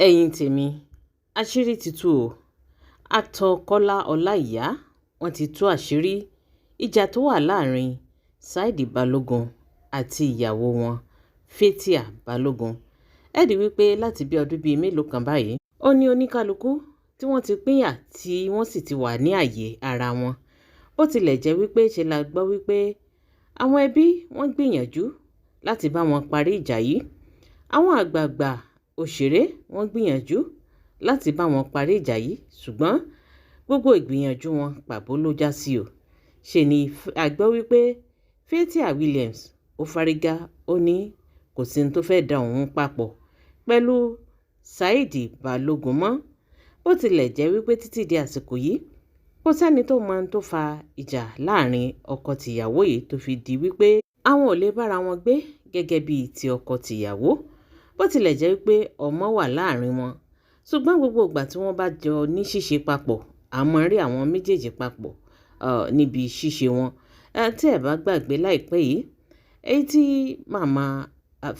ẹ̀yin tèmi àṣírí ti tú o. actor Kọ́lá Ọláìyá wọ́n ti tú àṣírí ìjà tó wà láàrin Saheed Balogun àti ìyàwó wọn Fathia Balogun. ẹ rí wípé láti bí ọdún bíi mélòó kan báyìí ó ní oníkálukú tí wọ́n ti pínyà tí wọ́n sì ti wà ní ààyè ara wọn. bó tilẹ̀ jẹ́ wípé ṣe la gbọ́ wípé àwọn ẹbí wọ́n gbìyànjú láti bá wọn parí ìjà yìí. àwọn àgbààgbà òṣèré wọ́n gbìyànjú láti bá wọn parí ìjà yìí ṣùgbọ́n gbogbo ìgbìyànjú wọn pàbó ló já sí o. ṣe ni a gbọ́ wípé Fathia Williams ó fárígá ó ní kò sí ní tó fẹ́ da òun papọ̀ pẹ̀lú Saheed Balogun mọ́. bó tilẹ̀ jẹ́ wípé títí di àsìkò yìí kò sẹ́ni tó mọ ohun tó fa ìjà láàrin ọkọ tìyàwó yìí tó fi di wípé àwọn ò lè bára wọn gbé gẹ́gẹ́ bíi ti ọkọ tìyàwó. bó tilẹ̀ jẹ́ wípé ọmọ wà láàrin wọn ṣùgbọ́n gbogbo ìgbà tí wọ́n bá jọ ní ṣíṣe papọ̀ àmọ́ rí àwọn méjèèjì papọ̀ níbi ṣíṣe wọn. tí ẹ bá gbàgbé láìpẹ́ yìí èyí tí màmá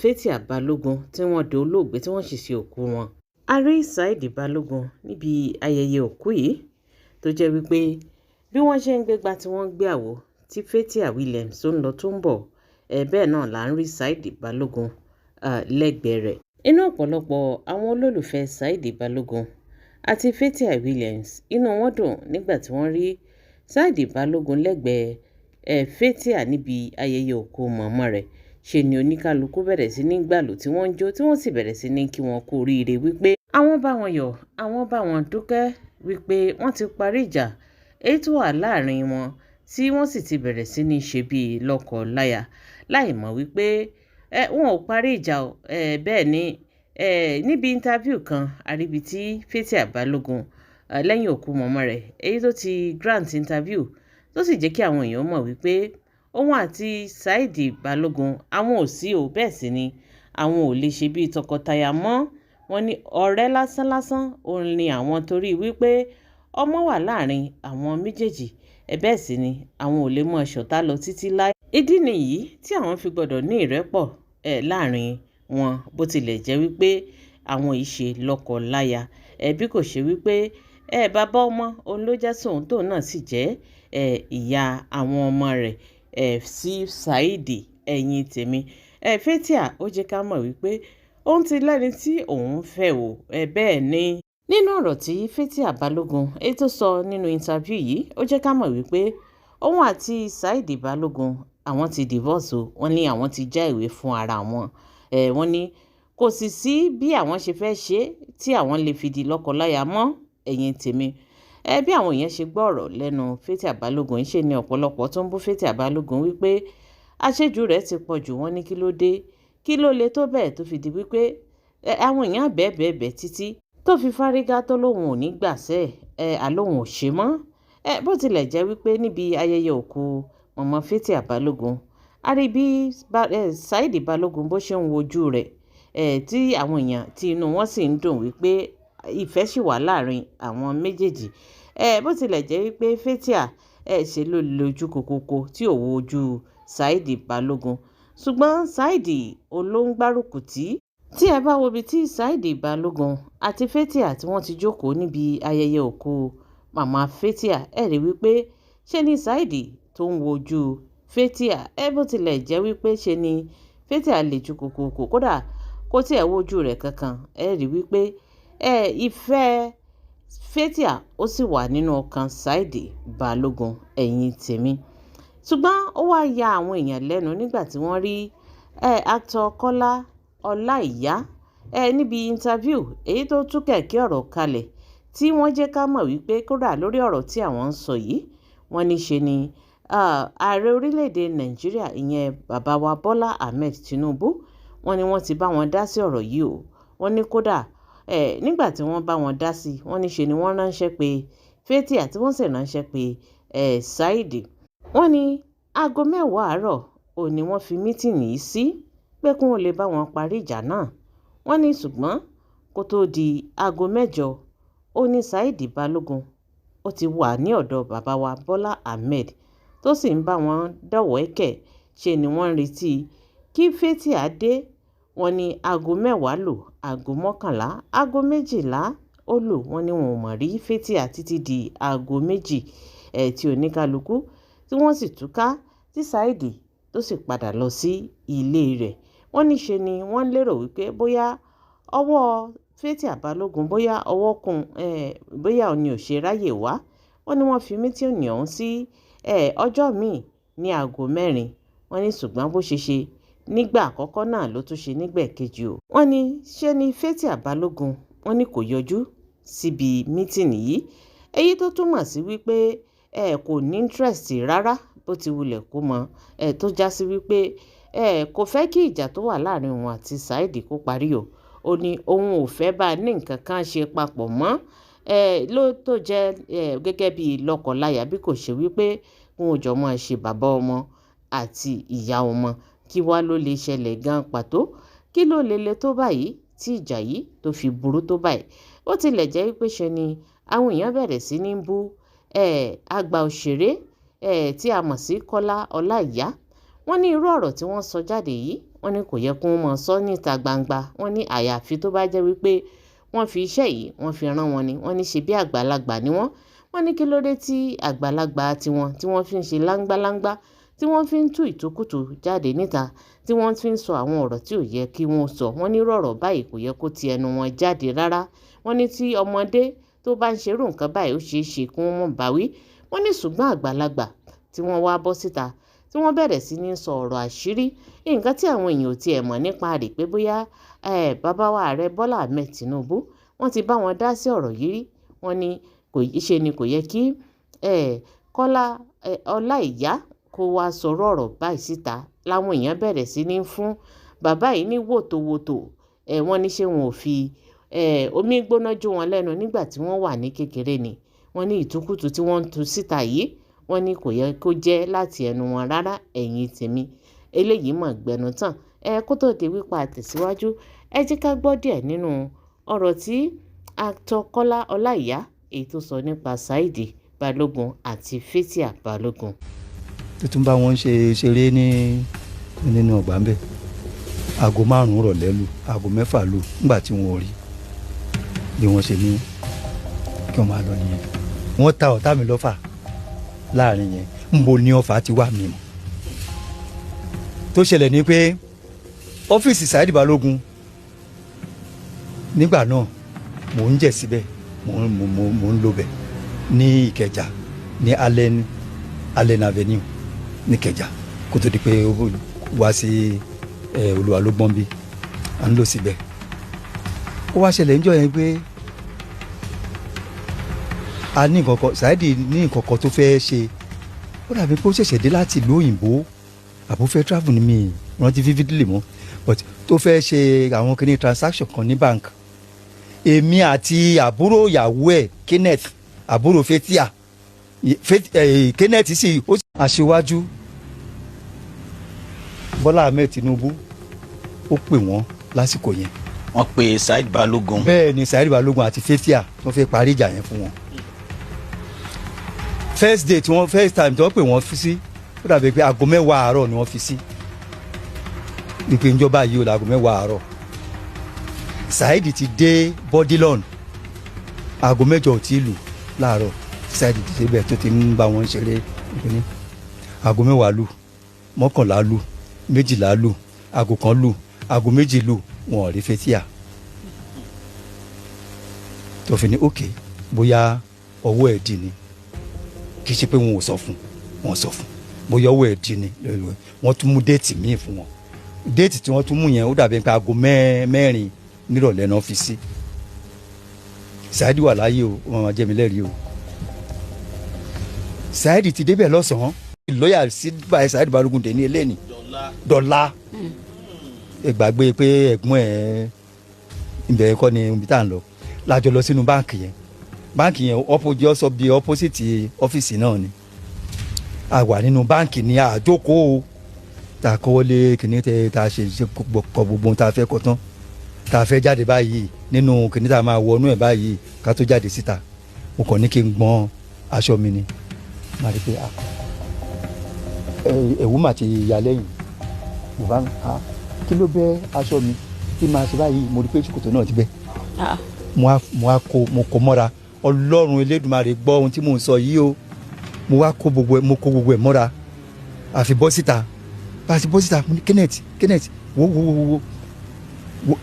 Fathia Balogun tí wọ́n dolóògbé tí wọ́n sì ṣe òkú wọn. a rí Saheed Balogun níbi ayẹyẹ òkú yìí tó jẹ́ wípé bí wọ́n ṣe ń gbégbá tí wọ́n ń gbé àwo tí Fathia Williams tó ń lọ tó ń bọ̀ bẹ́ẹ̀ náà là ń rí Saheed Balogun lẹ́gbẹ̀ẹ́ rẹ̀. inú ọ̀pọ̀lọpọ̀ àwọn olólùfẹ́ Saheed Balogun àti Fathia Williams inú wọn dùn nígbà tí wọ́n rí Saheed Balogun lẹ́gbẹ̀ẹ́ Fathia níbi ayẹyẹ òkú mọ̀mọ́ rẹ̀. ṣe ni oníkálukú bẹ̀rẹ̀ sí ní gbàlù tí wọ́n ń jó tí wọ́n sì bẹ̀rẹ̀ sí ní kí wọn kú oríire wípé àwọn bá wọn yọ̀ àwọn bá wọn dúpẹ́ wípé wọ́n ti parí ìjà èyí tó wà láàrin wọn tí wọ́n sì ti bẹ̀rẹ̀ sí ní ṣe bíi lọ́kọ láya láì mọ̀ wípé wọn ò parí ìjà o. bẹ́ẹ̀ ni níbi interview kan àríbi tí Fathia Balogun lẹ́yìn òkú mọ̀mọ́ rẹ̀ èyí tó ti grant interview tó sì jẹ́ kí àwọn èèyàn mọ̀ wípé òun àti Saheed Balogun àwọn ò sí o, bẹ́ẹ̀ sì ni àwọn ò lè ṣe bíi tọkọtaya mọ́. wọ́n ní ọ̀rẹ́ lásánlásán òun ni àwọn torí wípé ọmọ wà láàrin àwọn méjèèjì bẹ́ẹ̀ sì ni àwọn ò lè mọ ṣọ̀tá lọ títí láé. ìdí nìyí tí àwọn fi gbọ́dọ̀ ní ìrẹ́pọ̀ láàrin wọn bó tilẹ̀ jẹ́ wípé àwọn ìṣe lọ́kọ láya bí kò ṣe wípé bàbá ọmọ òun ló jẹ́ sóun tóun náà sì jẹ́ ìyá àwọn ọmọ rẹ̀ sí Saheed. ẹ̀yin tèmi Fathia ó jẹ́ ká mọ̀ wípé òun ti lẹ́ni tí òun fẹ́ o. bẹ́ẹ̀ ni nínú ọ̀rọ̀ tí Fathia Balogun èyí tó sọ nínú interview yìí ó jẹ́ ká mọ̀ wípé òun àti Saheed Balogun àwọn ti divorce o. wọ́n ní àwọn ti já ìwé fún ara wọn. wọ́n ní kò sì sí bí àwọn ṣe fẹ́ ṣe tí àwọn lè fi di lọ́kọláya mọ́. ẹ̀yin tèmi bí àwọn èèyàn ṣe gbọ́ ọ̀rọ̀ lẹ́nu Fathia Balogun ń ṣe ni ọ̀pọ̀lọpọ̀ tó ń bú Fathia Balogun wípé àṣejù rẹ̀ ti pọ̀ jù. wọ́n ní kí ló dé kí ló le tó bẹ́ẹ̀ tó fi di wípé àwọn èèyàn bẹ́ẹ̀ títí tó fi fárígá tó lóun ò ní gbàṣẹ́ àlóhùn ò ṣe mọ́. bó tilẹ̀ jẹ́ wípé níbi ayẹyẹ òkú mọ̀mọ́ Fathia Balogun a rí bí Saheed Balogun bó ṣe ń wojú rẹ̀ tí àwọn èèyàn tí inú wọn sì ń dùn wípé ìfẹ́ sì wà láàrin àwọn méjèèjì. bó tilẹ̀ jẹ́ wípé Fathia ṣe ló lójú kokoko tí ò wo ojú Saheed Balogun ṣùgbọ́n Saheed olóńgbárùkù tí ẹ bá wo ibi tí Saheed Balogun àti Fathia tí wọ́n ti jókòó níbi ayẹyẹ òkú màmá Fathia rí wípé ṣe ni Saheed tó ń wojú Fathia. bó tilẹ̀ jẹ́ wípé ṣe ni Fathia lè ju kokoko kódà kó tí ẹ wojú rẹ̀ kankan rí wípé ìfẹ́ Fathia ó sì wà nínú ọkàn Saheed Balogun. ẹ̀yin tèmi ṣùgbọ́n ó wá ya àwọn èèyàn lẹ́nu nígbà tí wọ́n rí actor Kọ́lá Ọláìyá níbi interview èyí tó tú kẹ̀kẹ́ ọ̀rọ̀ kalẹ̀ tí wọ́n jẹ́ ká mọ̀ wípé kódà lórí ọ̀rọ̀ tí àwọn ń sọ yìí wọ́n ní ṣe ni ààrẹ orílẹ̀-èdè Nàìjíríà ìyẹn bàbá wa Bọ́lá Ahmed Tinubu wọ́n ní wọ́n ti bá wọn dá sí ọ̀rọ̀ yìí o. wọ́n ní kódà nígbà tí wọ́n bá wọn dá sí wọ́n ní ṣe ni wọ́n ránṣẹ́ pé Fathia tí wọ́n sì ránṣẹ́ pé Saheed. wọ́n ní aago 10 àárọ̀ òní wọ́n fi mítìnì yìí sí pé kí wọ́n lè bá wọn parí ìjà náà. wọ́n ní ṣùgbọ́n kó tó di aago 8 ó ní Saheed Balogun ó ti wà ní ọ̀dọ̀ bàbá wa Bọ́lá Ahmed tó sì ń bá wọn dọ̀wẹ́kẹ̀. ṣe ni wọ́n ń retí kí Fathia dé wọ́n ní aago 10 lù, aago 11, aago 12 ó lù, wọ́n ní wọn ò mọ̀ rí Fathia títí di aago 2 tí oníkálukú tí wọ́n sì túká tí Saheed tó sì padà lọ sí ilé rẹ̀. Wọ́n ní ṣe ni wọ́n lérò wípé bóyá ọwọ́ Fathia Balogun bóyá ọwọ́ kún bóyá òun ni ò ṣe ráyè wá. Wọ́n ní wọ́n fi mítìnì ọ̀hún sí ọjọ́ míì ní aago 4. Wọ́n ní ṣùgbọ́n bó ṣe ṣe nígbà àkọ́kọ́ náà ló tún ṣe nígbà kejì o. Wọ́n ní ṣe ni Fathia Balogun wọ́n ní kò yọjú síbi mítìnì yìí, èyí tó túmọ̀ sí wípé kò ní interest rárá bó ti wulẹ̀ kó mọ tó já sí wípé kò fẹ́ kí ìjà tó wà láàrin òun àti Saheed kó parí o. Ó ní òun ò fẹ́ bá a ní nǹkan kan ṣe papọ̀ mọ́ ló tó jẹ́ gẹ́gẹ́ bí lọ́kọláya, bí kò ṣe wípé wọn ò jọ máa ṣe bàbá ọmọ àti ìyá ọmọ. Kí wá ló lè ṣẹlẹ̀ gan pàtó? Kí ló lè tó báyìí tí ìjà yìí tó fi burú tó báyìí? Ó tilẹ̀ jẹ́ wípé ṣe ni àwọn èèyàn bẹ̀rẹ̀ sí ní bú àgbà òṣèré tí a mọ̀ sí Kọ́lá Ọláìyá. Wọ́n ní irú ọ̀rọ̀ tí wọ́n sọ jáde yìí, wọ́n ní kò yẹ kó mọ̀ sọ níta gbangba. Wọ́n ní àyàfi tó bá jẹ́ wípé wọ́n fi iṣẹ́ yìí wọ́n fi rán wọn ni. Wọ́n ní ṣe bí àgbàlagbà ni wọ́n. Wọ́n ní kí ló dé tí àgbàlagbà tiwọn tí wọ́n fi ń ṣe láńgbáláńgbá, tí wọ́n fi ń tú ìtukùtù jáde níta, tí wọ́n fi ń sọ àwọn ọ̀rọ̀ tí ò yẹ kí wọ́n sọ. Wọ́n ní irú ọ̀rọ̀ báyìí kò yẹ kó ti ẹnu wọn jáde rárá. Wọ́n ní tí ọmọdé tó bá ń ṣerú nǹkan báyìí ó ṣeé ṣe kí wọ́n mọ̀ bá wí. Wọ́n ní ṣùgbọ́n àgbàlagbà tí wọ́n wá bọ́ síta tí wọ́n bẹ̀rẹ̀ sí ní sọ ọ̀rọ̀ àṣírí, nǹkan tí àwọn èèyàn ò tiẹ̀ mọ̀ nípa rẹ̀ pé bóyá bàbá wa ààrẹ Bọ́lá Ahmed Tinubu wọ́n ti bá wọn dá sí ọ̀rọ̀ yìí rí. Wọ́n ní ṣe ni kò yẹ kí Kọ́lá Ọláìyá kó wá sọ̀rọ̀ ọ̀rọ̀ báyìí síta. Láwọn èèyàn bẹ̀rẹ̀ sí ní fún bàbá yìí ní wòtòwòtò. Wọ́n ní ṣé wọn ò fi omi gbóná jó wọn lẹ́nu nígbà tí wọ́n wà ní kékeré ni. Wọ́n ní ìtukùtù tí wọ́n ń tu síta yìí, wọ́n ní kò yẹ kó jẹ́ láti ẹnu wọn rárá. Ẹ̀yin tèmi eléyìí mọ̀ gbẹnu tán. Kó tó di wípé a tẹ̀síwájú, ẹ jẹ́ ká gbọ́ díẹ̀ nínú ọ̀rọ̀ tí actor Kọ́lá Ọláìyá èyí tó sọ nípa Saheed Balogun àti Fathia Balogun. tó tún bá wọn ṣeré nínú ọgbà ń bẹ̀. aago 5 rọ̀lẹ́ lù, aago 6 lù, nígbà tí wọn ò rí bí wọ́n ṣe ní kí wọ́n máa lọ nìyẹn. wọ́n ta ọ̀tá mi lọ́fà láàrin yẹn, ń bo ní ọfà ti wà mí mọ́. tó ṣẹlẹ̀ ni pé ọ́fíìsì Saheed Balogun nígbà náà mò ń jẹ̀ síbẹ̀, mò ń lọ bẹ̀ ní Ìkẹjà ní Allen Avenue ní Ìkẹjà kó tó di pé ó wá sí Olúwa ló gbọ́n bí à ń lọ síbẹ̀. ó wá ṣẹlẹ̀ níjọ́ yẹn pé a ní nǹkan kan, Saheed ní nǹkan kan tó fẹ́ ṣe. ó dàbí pé ó ṣẹ̀ṣẹ̀ dé láti ìlú òyìnbó àbó fẹ́ travel ní mi rántí vividly mọ́, but tó fẹ́ ṣe àwọn kìíní transaction kan ní bank. èmi àti àbúrò ìyàwó ẹ̀ Kenneth, àbúrò Fathia, Kenneth sì aṣíwájú Bọ́lá Ahmed Tinubu ó pè wọ́n lásìkò yẹn. wọ́n pe Saheed Balogun. bẹ́ẹ̀ ni Saheed Balogun àti Fathia tó fẹ́ parí ìjà yẹn fún wọn. first time tí wọ́n pè wọ́n fi sí, ó dàbí pé aago 10 àárọ̀ ni wọ́n fi sí. ìpè ìjọba yìí ó láago 10 àárọ̀. Saheed ti dé Bodilon aago 8 ò tí lù láàárọ̀. Saheed ti débẹ̀ tó ti ń bá wọn ṣeré ìpínlẹ̀. aago 10 lù, 11 lù, 12 lù, aago 1 lù, aago 2 lù, wọn ò rí Fathia. tó fi ní òkè bóyá ọwọ́ ẹ̀ dì ní, kì í ṣe pé wọn ò sọ fún, wọn sọ fún bóyá ọwọ́ ẹ̀ dì ní. wọ́n tún mú déètì míì fún wọn. déètì tí wọ́n tún mú yẹn ó dàbí pé aago 4 nírọ̀lẹ́ náà fi sí. Saheed wà láyé o, wọn máa jẹ́ mi lẹ́rìí o. Saheed ti débẹ̀ lọ́sàn-án, lọ́ọ̀yà sí báyìí Saheed Balogun dé ní eléyìí dọ́là. ìgbàgbé pé ẹ̀gbọ́n ẹ̀ ìbẹ̀rẹ̀ kọ́ ni ibi tá à ń lọ lájọ lọ sínú báǹkì yẹn ọ̀sọ̀ bíi opposite ọ́fíìsì náà ni. a wà nínú báǹkì ní àjókòó tá a kọ́wọ́lé kìíní tá a ṣe kọ gbogbo ohun tá a fẹ́ kọ tán tá a fẹ́ jáde báyìí nínú kìíní tá a máa wọnú ẹ̀ báyìí ká tó jáde síta. mo kàn ní kí n gbọ́n aṣọ mi ni, máa rí pé ẹ̀wù mà ti yà lẹ́yìn. kí ló bẹ́ aṣọ mi tí máa ṣe báyìí mo rí pé ṣòkòtò náà ti bẹ́ Ah, mo kó mọ́ra ọlọ́run elédùnmarè gbọ́ ohun tí mò ń sọ yìí o mo kó gbogbo ẹ̀ mọ́ra àfi bọ́ síta bá a ti bọ́ síta mo ní Kenneth wo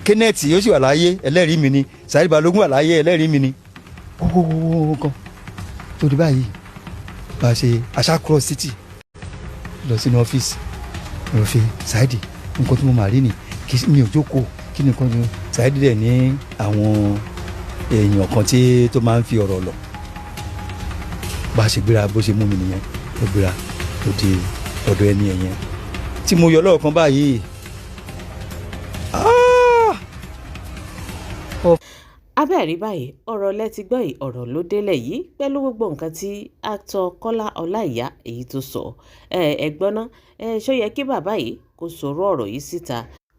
Kenneth yóò sì wà láàyè ẹlẹ́rìí mi ni Saheed Balogun wà láàyè ẹlẹ́rìí mi ni wo kan tó di báyìí bá a ṣe àṣà cross city lọ sínú ọ́fíìsì mo fi Saheed nǹkan tí mo máa rí ni mi ò jókòó kí ni nǹkan ni Saheed dẹ̀ ní àwọn èèyàn kan tó máa ń fi ọ̀rọ̀ lọ bá a ṣe gbéra bó ṣe mú mi nìyẹn ó gbéra ó di ọ̀dọ̀ ẹni ẹ̀yẹn tí mo yọ lọ́ọ̀kan báyìí. abẹ́ẹ̀rí báyìí ọ̀rọ̀ lẹ́tí gbọ́ yìí ọ̀rọ̀ ló délẹ̀ yìí pẹ̀lú gbogbo nǹkan tí actor Kọ́lá Ọláìyá èyí tó sọ ẹ̀gbọ́n náà ṣó yẹ kí bàbá yìí kó sọ̀rọ̀ ọ̀rọ̀ yìí síta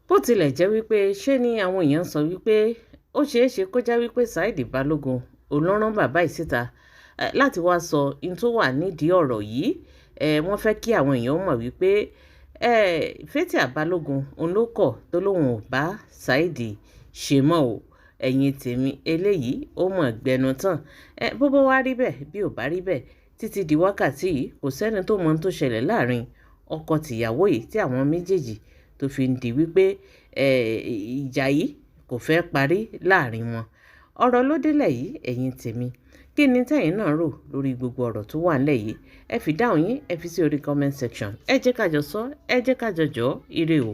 bó tilẹ̀ jẹ́ wípé ṣé ni àwọn èèyàn sọ wípé ó ṣeé ṣe kó já wípé Saheed Balogun olórán bàbá yìí síta láti wá sọ in tó wà nídìí ọ̀rọ̀ yìí wọ́n fẹ́ kí àwọn èèyàn mọ̀ wípé Fathia Balogun òun ló kọ̀ tó lóun ò bá Saheed ṣe mọ́ o ẹ̀yin tèmi eléyìí ó mọ̀ gbẹnu tán bó bá wá rí bẹ́ẹ̀ bí ò bá rí bẹ́ẹ̀ títí di wákàtí yìí kò sẹ́ni tó mọ ohun tó ṣẹlẹ̀ láàrin ọkọ tìyàwó yìí tí àwọn méjèèjì tó fi ń di wípé ìjà yìí kò fẹ́ parí láàrin wọn ọ̀rọ̀ ló délẹ̀ yìí ẹ̀yin tèmi kí ni tẹ̀yin náà rò lórí gbogbo ọ̀rọ̀ tó wà nílẹ̀ yìí ẹ fi dáhùn yín ẹ fi sí orí comment section ẹ jẹ́ ká jọ sọ ẹ jẹ́ ká jọ jọ ire o.